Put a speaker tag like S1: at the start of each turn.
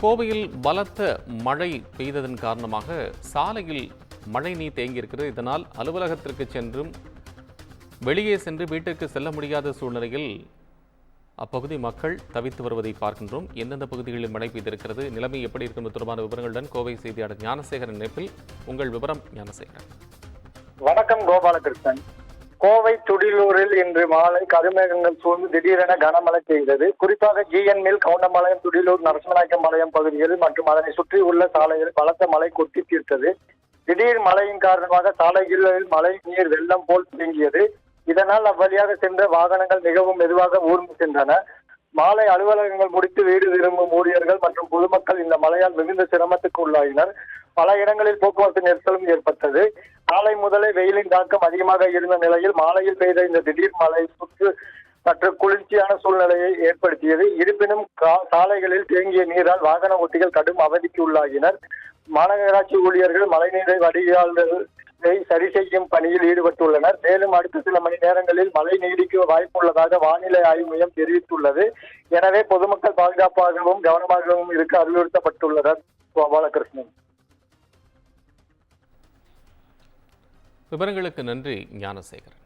S1: கோவையில் பலத்த மழை பெய்ததன் காரணமாக சாலையில் மழை நீர் தேங்கியிருக்கிறது. இதனால் அலுவலகத்திற்கு சென்றும் வெளியே சென்று வீட்டிற்கு செல்ல முடியாத சூழ்நிலையில் அப்பகுதி மக்கள் தவித்து வருவதை பார்க்கின்றோம். எந்தெந்த பகுதிகளில் மழை பெய்திருக்கிறது, நிலைமை எப்படி இருக்கும் தொடர்பான விவரங்களுடன் கோவை செய்தியாளர் ஞானசேகரன் இணைப்பில். உங்கள் விவரம் ஞானசேகரன்.
S2: வணக்கம் கோபாலகிருஷ்ணன். கோவை துடிலூரில் இன்று மாலை கருமேகங்கள் சூழ்ந்து திடீரென கனமழை பெய்தது. குறிப்பாக ஜிஎன் மில், கவுண்டம்பாளையம், துடிலூர், நரசிம்மநாயக்கம்பாளையம் பகுதிகளில் மற்றும் அதனை சுற்றி உள்ள சாலைகளில் பலத்த மழை கொட்டி தீர்த்தது. திடீர் மழையின் காரணமாக சாலைகளில் மழை நீர் வெள்ளம் போல் தேங்கியது. இதனால் அவ்வழியாக சென்ற வாகனங்கள் மிகவும் மெதுவாக ஊர்ந்து சென்றன. மாலை அலுவலகங்கள் முடித்து வீடு திரும்பும் ஊழியர்கள் மற்றும் பொதுமக்கள் இந்த மழையால் மிகுந்த சிரமத்துக்கு உள்ளாயினர். பல இடங்களில் போக்குவரத்து நெரிசலும் ஏற்பட்டது. காலை முதலே வெயிலின் தாக்கம் அதிகமாக இருந்த நிலையில் மாலையில் பெய்த இந்த திடீர் மழை சற்று குளிர்ச்சியான சூழ்நிலையை ஏற்படுத்தியது. இருப்பினும் சாலைகளில் தேங்கிய நீரால் வாகன ஓட்டிகள் கடும் அவதிக்கு உள்ளாகினர். மாநகராட்சி ஊழியர்கள் மழைநீரை வடிகால்களை சரி செய்யும் பணியில் ஈடுபட்டுள்ளனர். மேலும் அடுத்த சில மணி நேரங்களில் மழை நீடிக்க வாய்ப்புள்ளதாக வானிலை ஆய்வு மையம் தெரிவித்துள்ளது. எனவே பொதுமக்கள் பாதுகாப்பாகவும் கவனமாகவும் இருக்க அறிவுறுத்தப்பட்டுள்ளனர். கோபாலகிருஷ்ணன்.
S1: விவரங்களுக்கு நன்றி ஞானசேகரன்.